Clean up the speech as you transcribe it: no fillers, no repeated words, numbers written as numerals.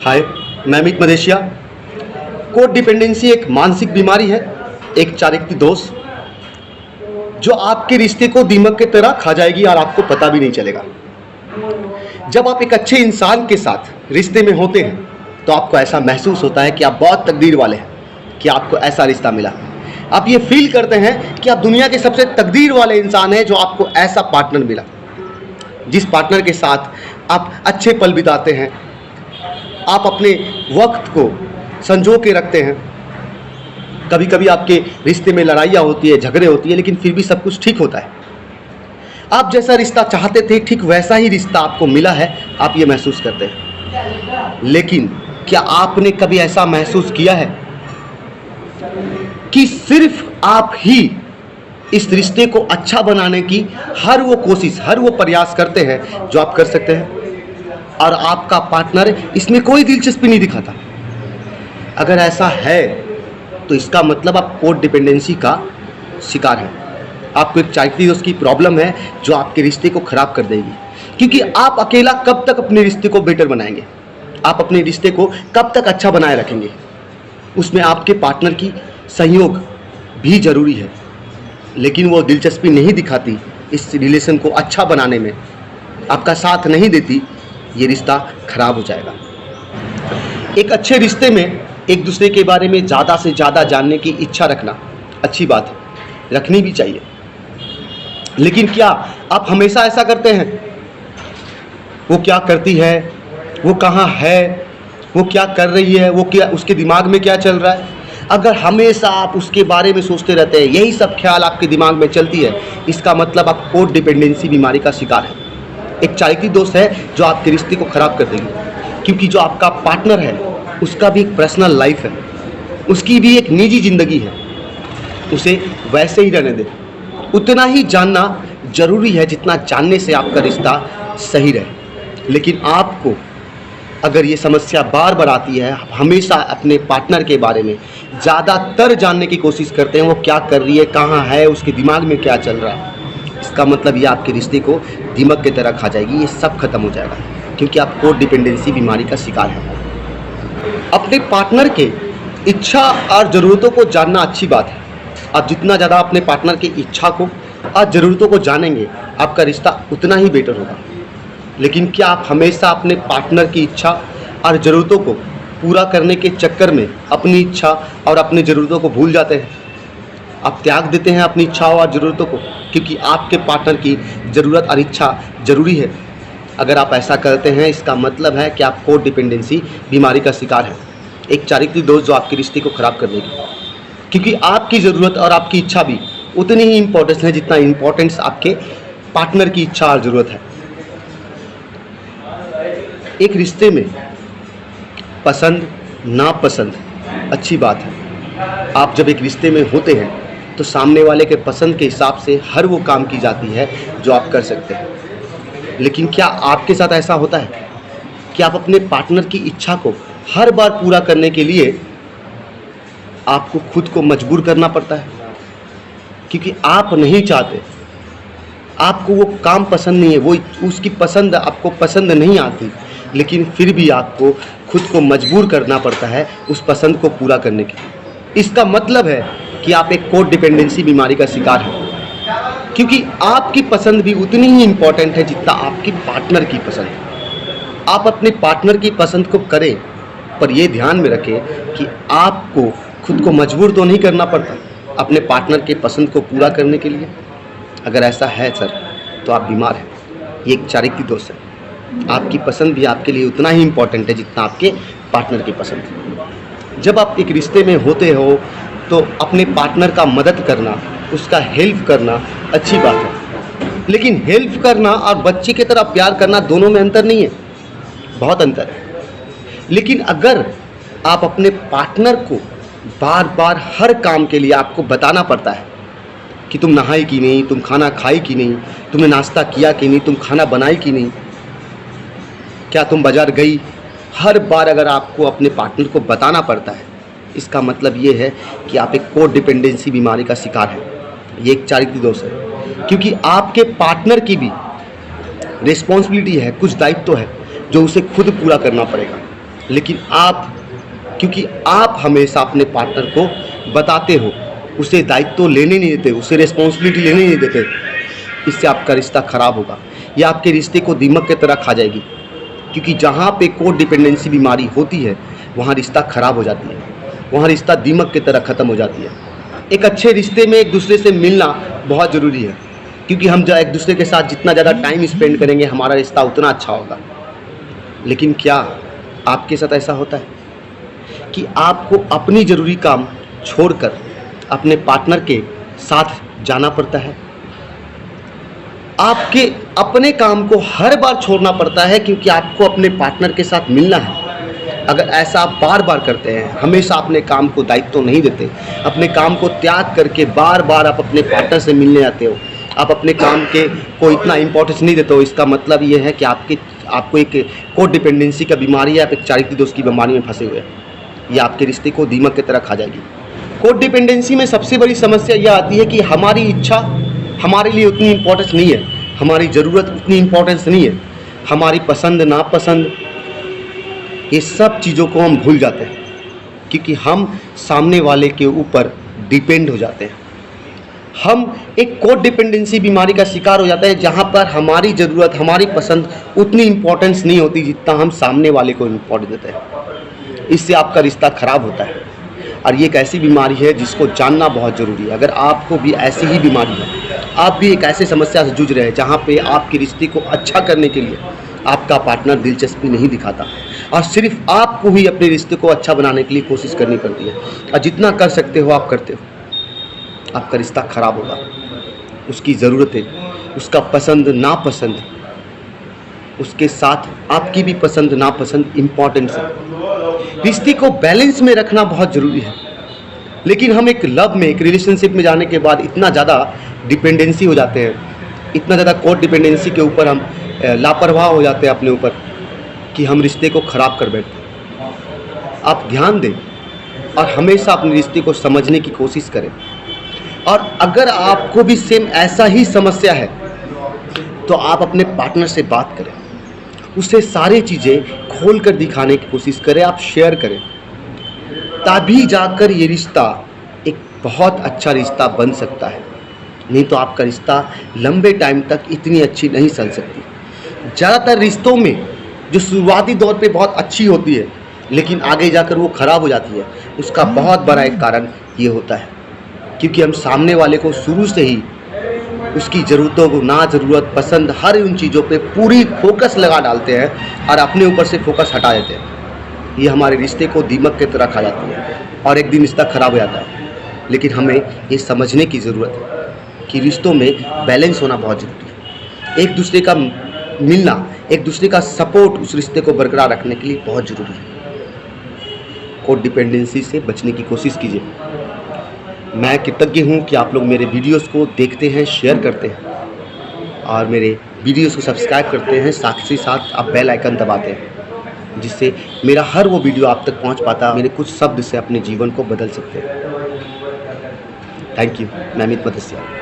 हाय, मैं Amit Madheshiya. Code dependency एक मानसिक बीमारी है, एक चारित्रिक दोष जो आपके रिश्ते को दीमक की तरह खा जाएगी और आपको पता भी नहीं चलेगा। जब आप एक अच्छे इंसान के साथ रिश्ते में होते हैं तो आपको ऐसा महसूस होता है कि आप बहुत तकदीर वाले हैं कि आपको ऐसा रिश्ता मिला। आप ये फील करते हैं कि आप दुनिया के सबसे तकदीर वाले इंसान हैं जो आपको ऐसा पार्टनर मिला, जिस पार्टनर के साथ आप अच्छे पल बिताते हैं, आप अपने वक्त को संजो के रखते हैं। कभी कभी आपके रिश्ते में लड़ाइयाँ होती है, झगड़े होती है, लेकिन फिर भी सब कुछ ठीक होता है। आप जैसा रिश्ता चाहते थे ठीक वैसा ही रिश्ता आपको मिला है, आप ये महसूस करते हैं। लेकिन क्या आपने कभी ऐसा महसूस किया है कि सिर्फ आप ही इस रिश्ते को अच्छा बनाने की हर वो कोशिश, हर वो प्रयास करते हैं जो आप कर सकते हैं, और आपका पार्टनर इसमें कोई दिलचस्पी नहीं दिखाता? अगर ऐसा है तो इसका मतलब आप कोड डिपेंडेंसी का शिकार हैं। आपको एक चारित्रिक दोष की प्रॉब्लम है जो आपके रिश्ते को खराब कर देगी, क्योंकि आप अकेला कब तक अपने रिश्ते को बेटर बनाएंगे? आप अपने रिश्ते को कब तक अच्छा बनाए रखेंगे? उसमें आपके पार्टनर की सहयोग भी जरूरी है, लेकिन वो दिलचस्पी नहीं दिखाती इस रिलेशन को अच्छा बनाने में, आपका साथ नहीं देती, ये रिश्ता खराब हो जाएगा। एक अच्छे रिश्ते में एक दूसरे के बारे में ज़्यादा से ज़्यादा जानने की इच्छा रखना अच्छी बात है, रखनी भी चाहिए। लेकिन क्या आप हमेशा ऐसा करते हैं? वो क्या करती है, वो कहाँ है, वो क्या कर रही है, वो क्या, उसके दिमाग में क्या चल रहा है? अगर हमेशा आप उसके बारे में सोचते रहते हैं, यही सब ख्याल आपके दिमाग में चलती है, इसका मतलब आप कोड डिपेंडेंसी बीमारी का शिकार है। एक चारित्रिक दोष है जो आपके रिश्ते को खराब कर देगी, क्योंकि जो आपका पार्टनर है उसका भी एक पर्सनल लाइफ है, उसकी भी एक निजी जिंदगी है। उसे वैसे ही रहने दें। उतना ही जानना जरूरी है जितना जानने से आपका रिश्ता सही रहे। लेकिन आपको अगर ये समस्या बार बार आती है, आप हमेशा अपने पार्टनर के बारे में ज़्यादातर जानने की कोशिश करते हैं, वो क्या कर रही है, कहाँ है, उसके दिमाग में क्या चल रहा है, इसका मतलब ये आपके रिश्ते को दीमक की तरह खा जाएगी। ये सब खत्म हो जाएगा, क्योंकि आप कोड डिपेंडेंसी बीमारी का शिकार हैं। अपने पार्टनर के इच्छा और ज़रूरतों को जानना अच्छी बात है। आप जितना ज़्यादा अपने पार्टनर की इच्छा को और ज़रूरतों को जानेंगे, आपका रिश्ता उतना ही बेटर होगा। लेकिन क्या आप हमेशा अपने पार्टनर की इच्छा और ज़रूरतों को पूरा करने के चक्कर में अपनी इच्छा और अपनी ज़रूरतों को भूल जाते हैं? आप त्याग देते हैं अपनी इच्छाओं और ज़रूरतों को, क्योंकि आपके पार्टनर की ज़रूरत और इच्छा ज़रूरी है। अगर आप ऐसा करते हैं, इसका मतलब है कि आप कोड डिपेंडेंसी बीमारी का शिकार हैं, एक चारित्रिक दोष जो आपके रिश्ते को खराब कर देगी। क्योंकि आपकी ज़रूरत और आपकी इच्छा भी उतनी ही इम्पोर्टेंस है जितना इम्पोर्टेंस आपके पार्टनर की इच्छा और ज़रूरत है। एक रिश्ते में पसंद नापसंद अच्छी बात है। आप जब एक रिश्ते में होते हैं तो सामने वाले के पसंद के हिसाब से हर वो काम की जाती है जो आप कर सकते हैं। लेकिन क्या आपके साथ ऐसा होता है कि आप अपने पार्टनर की इच्छा को हर बार पूरा करने के लिए आपको खुद को मजबूर करना पड़ता है? क्योंकि आप नहीं चाहते, आपको वो काम पसंद नहीं है, वो उसकी पसंद आपको पसंद नहीं आती, लेकिन फिर भी आपको खुद को मजबूर करना पड़ता है उस पसंद को पूरा करने के लिए। इसका मतलब है कि आप एक कोड डिपेंडेंसी बीमारी का शिकार हैं, क्योंकि आपकी पसंद भी उतनी ही इम्पोर्टेंट है जितना आपकी पार्टनर की पसंद। आप अपने पार्टनर की पसंद को करें, पर यह ध्यान में रखें कि आपको खुद को मजबूर तो नहीं करना पड़ता अपने पार्टनर के पसंद को पूरा करने के लिए। अगर ऐसा है सर, तो आप बीमार हैं। ये एक चारित्रिक दोष है। आपकी पसंद भी आपके लिए उतना ही इम्पोर्टेंट है जितना आपके पार्टनर की पसंद। जब आप एक रिश्ते में होते हो तो अपने पार्टनर का मदद करना, उसका हेल्प करना अच्छी बात है, लेकिन हेल्प करना और बच्चे की तरह प्यार करना दोनों में अंतर नहीं है, बहुत अंतर है। लेकिन अगर आप अपने पार्टनर को बार बार हर काम के लिए आपको बताना पड़ता है कि तुम नहाई कि नहीं, तुम खाना खाई कि नहीं, तुमने नाश्ता किया कि नहीं, तुम खाना बनाई कि नहीं, क्या तुम बाजार गई, हर बार अगर आपको अपने पार्टनर को बताना पड़ता है, इसका मतलब ये है कि आप एक कोड डिपेंडेंसी बीमारी का शिकार हैं। ये एक चारित्रिक दोष है, क्योंकि आपके पार्टनर की भी रिस्पॉन्सिबिलिटी है, कुछ दायित्व है जो उसे खुद पूरा करना पड़ेगा। लेकिन आप, क्योंकि आप हमेशा अपने पार्टनर को बताते हो, उसे दायित्व लेने नहीं देते, उसे रिस्पॉन्सिबिलिटी लेने नहीं देते, इससे आपका रिश्ता ख़राब होगा। यह आपके रिश्ते को दीमक की तरह खा जाएगी, क्योंकि जहाँ पे कोड डिपेंडेंसी बीमारी होती है वहाँ रिश्ता ख़राब हो जाती है, वहाँ रिश्ता दीमक की तरह ख़त्म हो जाती है। एक अच्छे रिश्ते में एक दूसरे से मिलना बहुत ज़रूरी है, क्योंकि हम एक दूसरे के साथ जितना ज़्यादा टाइम स्पेंड करेंगे हमारा रिश्ता उतना अच्छा होगा। लेकिन क्या आपके साथ ऐसा होता है कि आपको अपनी ज़रूरी काम छोड़कर अपने पार्टनर के साथ जाना पड़ता है? आपके अपने काम को हर बार छोड़ना पड़ता है क्योंकि आपको अपने पार्टनर के साथ मिलना है। अगर ऐसा आप बार बार करते हैं, हमेशा अपने काम को दायित्व नहीं देते, अपने काम को त्याग करके बार बार आप अपने पार्टनर से मिलने आते हो, आप अपने काम के को इतना इम्पोर्टेंस नहीं देते हो, इसका मतलब ये है कि आपको एक कोड डिपेंडेंसी का बीमारी या आप एक चारित्र्य दोष की बीमारी में फंसे हुए हैं। ये आपके रिश्ते को दीमक की तरह खा जाएगी। कोड डिपेंडेंसी में सबसे बड़ी समस्या यह आती है कि हमारी इच्छा हमारे लिए उतनी इम्पोर्टेंस नहीं है, हमारी ज़रूरत उतनी इम्पोर्टेंस नहीं है, हमारी पसंद नापसंद, ये सब चीज़ों को हम भूल जाते हैं क्योंकि हम सामने वाले के ऊपर डिपेंड हो जाते हैं। हम एक कोड डिपेंडेंसी बीमारी का शिकार हो जाते हैं जहाँ पर हमारी ज़रूरत, हमारी पसंद उतनी इम्पोर्टेंस नहीं होती जितना हम सामने वाले को इम्पोर्टेंस देते हैं। इससे आपका रिश्ता ख़राब होता है और ये एक ऐसी बीमारी है जिसको जानना बहुत ज़रूरी है। अगर आपको भी ऐसी ही बीमारी है, आप भी एक ऐसे समस्या से जूझ रहे हैं जहाँ पे आपके रिश्ते को अच्छा करने के लिए आपका पार्टनर दिलचस्पी नहीं दिखाता और सिर्फ आपको ही अपने रिश्ते को अच्छा बनाने के लिए कोशिश करनी पड़ती है और जितना कर सकते हो आप करते हो, आपका रिश्ता ख़राब होगा। उसकी ज़रूरतें, उसका पसंद नापसंद, उसके साथ आपकी भी पसंद नापसंद इम्पॉर्टेंस है। रिश्ते को बैलेंस में रखना बहुत ज़रूरी है, लेकिन हम एक लव में, एक रिलेशनशिप में जाने के बाद इतना ज़्यादा डिपेंडेंसी हो जाते हैं, इतना ज़्यादा कोड डिपेंडेंसी के ऊपर हम लापरवाह हो जाते हैं अपने ऊपर कि हम रिश्ते को ख़राब कर बैठते हैं। आप ध्यान दें और हमेशा अपने रिश्ते को समझने की कोशिश करें, और अगर आपको भी सेम ऐसा ही समस्या है तो आप अपने पार्टनर से बात करें, उसे सारी चीज़ें खोल कर दिखाने की कोशिश करें, आप शेयर करें, तभी जाकर ये रिश्ता एक बहुत अच्छा रिश्ता बन सकता है। नहीं तो आपका रिश्ता लंबे टाइम तक इतनी अच्छी नहीं चल सकती। ज़्यादातर रिश्तों में जो शुरुआती दौर पे बहुत अच्छी होती है लेकिन आगे जाकर वो ख़राब हो जाती है, उसका बहुत बड़ा एक कारण ये होता है क्योंकि हम सामने वाले को शुरू से ही उसकी ज़रूरतों को, ना ज़रूरत, पसंद, हर उन चीज़ों पे पूरी फोकस लगा डालते हैं और अपने ऊपर से फोकस हटा देते हैं। ये हमारे रिश्ते को दीमक की तरह खा जाती है और एक दिन रिश्ता ख़राब हो जाता है। लेकिन हमें ये समझने की ज़रूरत है कि रिश्तों में बैलेंस होना बहुत ज़रूरी है। एक दूसरे का मिलना, एक दूसरे का सपोर्ट उस रिश्ते को बरकरार रखने के लिए बहुत ज़रूरी है। कोड डिपेंडेंसी से बचने की कोशिश कीजिए। मैं कृतज्ञ हूँ कि आप लोग मेरे वीडियोस को देखते हैं, शेयर करते हैं और मेरे वीडियोस को सब्सक्राइब करते हैं, साथ ही साथ आप बेल आइकन दबाते हैं जिससे मेरा हर वो वीडियो आप तक पहुँच पाता, मेरे कुछ शब्द से अपने जीवन को बदल सकते हैं। Thank you. मैं अमित मदसिया।